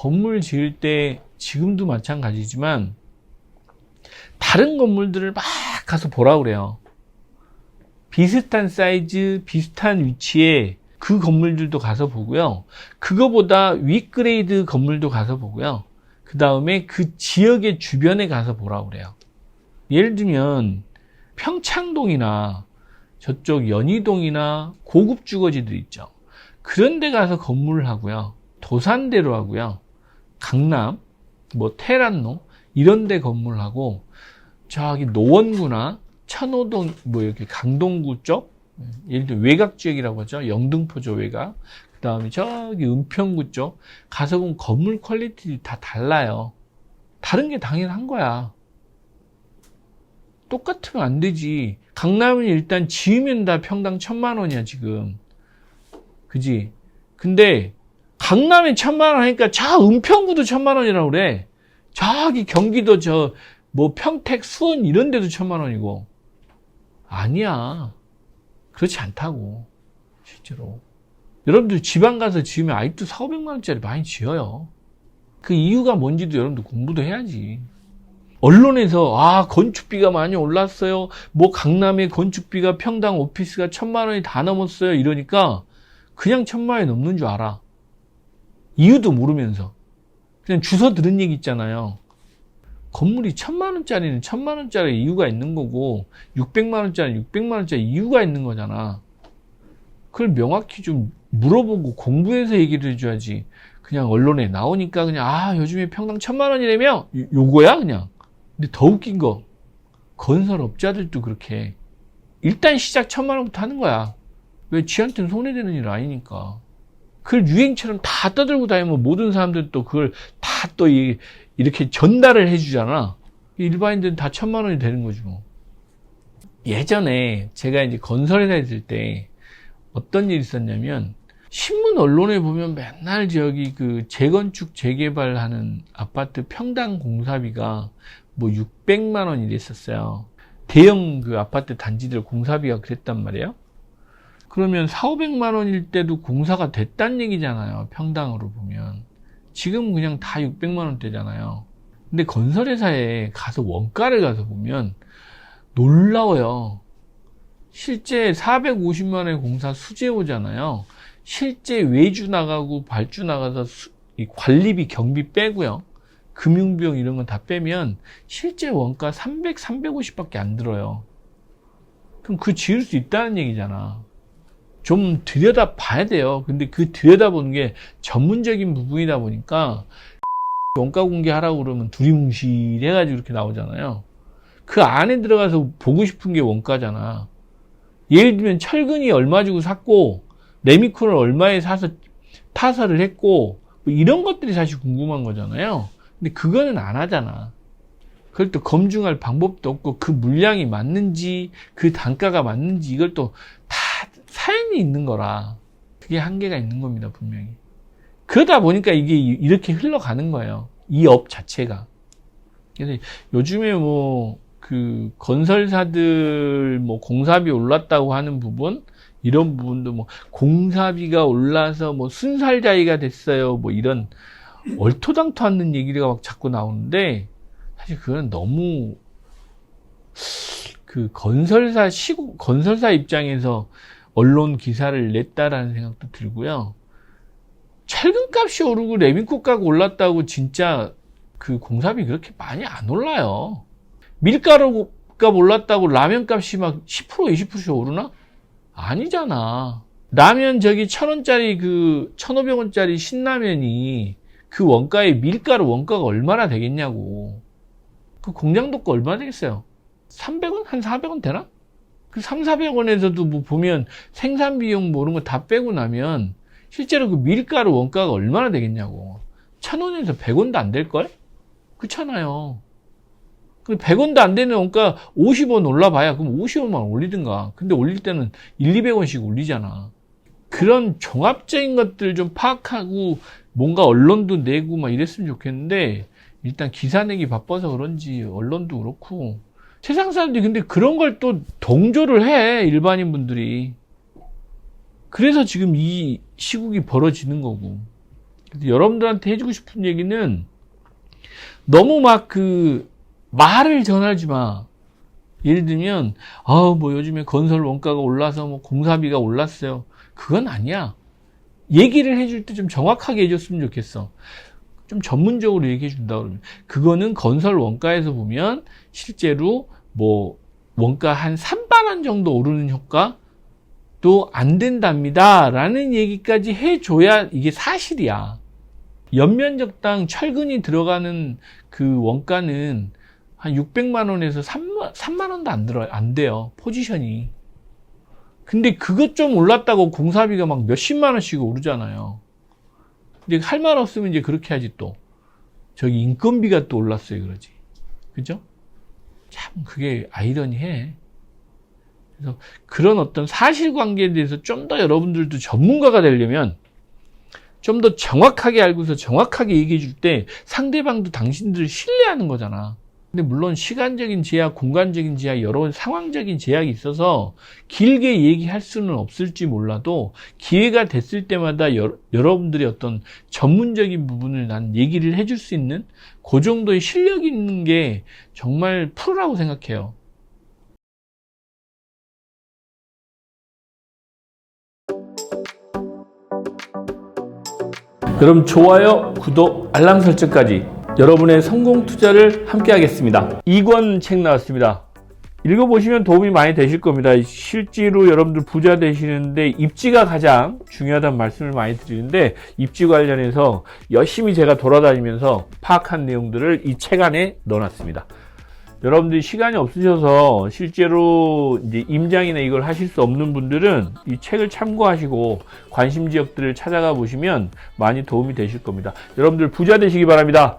건물 지을 때 지금도 마찬가지지만 다른 건물들을 막 가서 보라 그래요. 비슷한 사이즈, 비슷한 위치에 그 건물들도 가서 보고요. 그거보다 윗그레이드 건물도 가서 보고요. 그 다음에 그 지역의 주변에 가서 보라 그래요. 예를 들면 평창동이나 저쪽 연희동이나 고급 주거지들 있죠. 그런 데 가서 건물을 하고요. 도산대로 하고요. 강남, 테란로 이런 데 건물을 하고 저기 노원구나 천호동 이렇게 강동구 쪽 예를 들어 외곽 지역이라고 하죠. 영등포조 외곽. 그 다음에 저기 은평구 쪽 가서 보면 건물 퀄리티 다 달라요. 다른 게 당연한 거야. 똑같으면 안 되지. 강남은 일단 지으면 다 평당 1,000만 원이야 지금. 그지? 근데 강남에 1,000만 원 하니까 저 은평구도 1,000만 원이라고 그래. 저기 경기도 평택, 수원 이런 데도 1,000만 원이고. 아니야. 그렇지 않다고. 실제로. 여러분들 지방 가서 지으면 아직도 400~500만 원짜리 많이 지어요. 그 이유가 뭔지도 여러분들 공부도 해야지. 언론에서 건축비가 많이 올랐어요. 강남의 건축비가 평당 오피스가 1,000만 원이 다 넘었어요. 이러니까 그냥 1,000만 원이 넘는 줄 알아. 이유도 모르면서. 그냥 주워 들은 얘기 있잖아요. 건물이 1,000만 원짜리는 1,000만 원짜리 이유가 있는 거고 600만 원짜리 600만 원짜리 이유가 있는 거잖아. 그걸 명확히 좀 물어보고 공부해서 얘기를 해줘야지. 그냥 언론에 나오니까 그냥 요즘에 평당 1,000만 원이라며? 요거야 그냥. 근데 더 웃긴 거 건설업자들도 그렇게 일단 시작 1,000만 원부터 하는 거야. 왜 지한테는 손해되는 일 아니니까. 그걸 유행처럼 다 떠들고 다니면 모든 사람들 또 그걸 다 또 이렇게 전달을 해주잖아. 일반인들은 다 1,000만 원이 되는 거지 뭐. 예전에 제가 이제 건설회사 있을 때 어떤 일이 있었냐면 신문 언론에 보면 맨날 저기 그 재건축 재개발하는 아파트 평당 공사비가 600만 원 이랬었어요. 대형 그 아파트 단지들 공사비가 그랬단 말이에요. 그러면 400~500만 원일 때도 공사가 됐단 얘기잖아요. 평당으로 보면. 지금 그냥 다 600만 원대잖아요. 근데 건설회사에 가서 원가를 가서 보면 놀라워요. 실제 450만 원의 공사 수재 오잖아요. 실제 외주 나가고 발주 나가서 이 관리비 경비 빼고요. 금융비용 이런 건 다 빼면 실제 원가 300, 350밖에 안 들어요. 그럼 그 지을 수 있다는 얘기잖아. 좀 들여다 봐야 돼요. 근데 그 들여다보는 게 전문적인 부분이다 보니까 원가 공개하라고 그러면 두리뭉실해가지고 이렇게 나오잖아요. 그 안에 들어가서 보고 싶은 게 원가잖아. 예를 들면 철근이 얼마 주고 샀고 레미콘을 얼마에 사서 타설을 했고 이런 것들이 사실 궁금한 거잖아요. 근데 그거는 안 하잖아. 그걸 또 검증할 방법도 없고 그 물량이 맞는지 그 단가가 맞는지 이걸 또 다 사연이 있는 거라 그게 한계가 있는 겁니다. 분명히. 그러다 보니까 이게 이렇게 흘러가는 거예요. 이 업 자체가. 그래서 요즘에 그 건설사들 공사비 올랐다고 하는 부분 이런 부분도 공사비가 올라서 순살자이가 됐어요. 이런 얼토당토 않는 얘기가 막 자꾸 나오는데 사실 그건 너무 그 건설사 입장에서 언론 기사를 냈다라는 생각도 들고요. 철근값이 오르고 레미콘값 올랐다고 진짜 그 공사비 그렇게 많이 안 올라요. 밀가루값 올랐다고 라면값이 막 10%, 20%씩 오르나? 아니잖아. 라면 저기 1,000원짜리 1,500원짜리 신라면이 그 원가에 밀가루 원가가 얼마나 되겠냐고. 그 공장도 거 얼마나 되겠어요? 300원? 한 400원 되나? 그 300~400원에서도 보면 생산비용 이런 거 다 빼고 나면 실제로 그 밀가루 원가가 얼마나 되겠냐고. 1,000원에서 100원도 안 될걸? 그렇잖아요. 100원도 안 되는 원가 50원 올라봐야 그럼 50원만 올리든가. 근데 올릴 때는 100~200원씩 올리잖아. 그런 종합적인 것들 좀 파악하고 뭔가 언론도 내고 이랬으면 좋겠는데 일단 기사 내기 바빠서 그런지 언론도 그렇고 세상 사람들이 근데 그런 걸 또 동조를 해. 일반인 분들이. 그래서 지금 이 시국이 벌어지는 거고. 그래서 여러분들한테 해주고 싶은 얘기는 너무 막 말을 전하지 마. 예를 들면, 뭐 요즘에 건설 원가가 올라서 뭐 공사비가 올랐어요. 그건 아니야. 얘기를 해줄 때 좀 정확하게 해줬으면 좋겠어. 좀 전문적으로 얘기해 준다 그러면. 그거는 건설 원가에서 보면 실제로 뭐 원가 한 3만 원 정도 오르는 효과도 안 된답니다. 라는 얘기까지 해줘야 이게 사실이야. 연면적당 철근이 들어가는 그 원가는 한 600만 원에서 3만 원도 안 돼요. 포지션이. 근데 그것 좀 올랐다고 공사비가 막 몇십만 원씩 오르잖아요. 근데 할 말 없으면 이제 그렇게 하지 또. 저기 인건비가 또 올랐어요. 그러지. 그죠? 참 그게 아이러니해. 그래서 그런 어떤 사실관계에 대해서 좀 더 여러분들도 전문가가 되려면 좀 더 정확하게 알고서 정확하게 얘기해 줄 때 상대방도 당신들을 신뢰하는 거잖아. 근데 물론 시간적인 제약, 공간적인 제약, 여러 상황적인 제약이 있어서 길게 얘기할 수는 없을지 몰라도 기회가 됐을 때마다 여러분들의 어떤 전문적인 부분을 난 얘기를 해줄 수 있는 그 정도의 실력이 있는 게 정말 프로라고 생각해요. 그럼 좋아요, 구독, 알람 설정까지 여러분의 성공 투자를 함께 하겠습니다. 2권 책 나왔습니다. 읽어보시면 도움이 많이 되실 겁니다. 실제로 여러분들 부자 되시는데 입지가 가장 중요하다는 말씀을 많이 드리는데 입지 관련해서 열심히 제가 돌아다니면서 파악한 내용들을 이 책 안에 넣어놨습니다. 여러분들이 시간이 없으셔서 실제로 이제 임장이나 이걸 하실 수 없는 분들은 이 책을 참고하시고 관심 지역들을 찾아가 보시면 많이 도움이 되실 겁니다. 여러분들 부자 되시기 바랍니다.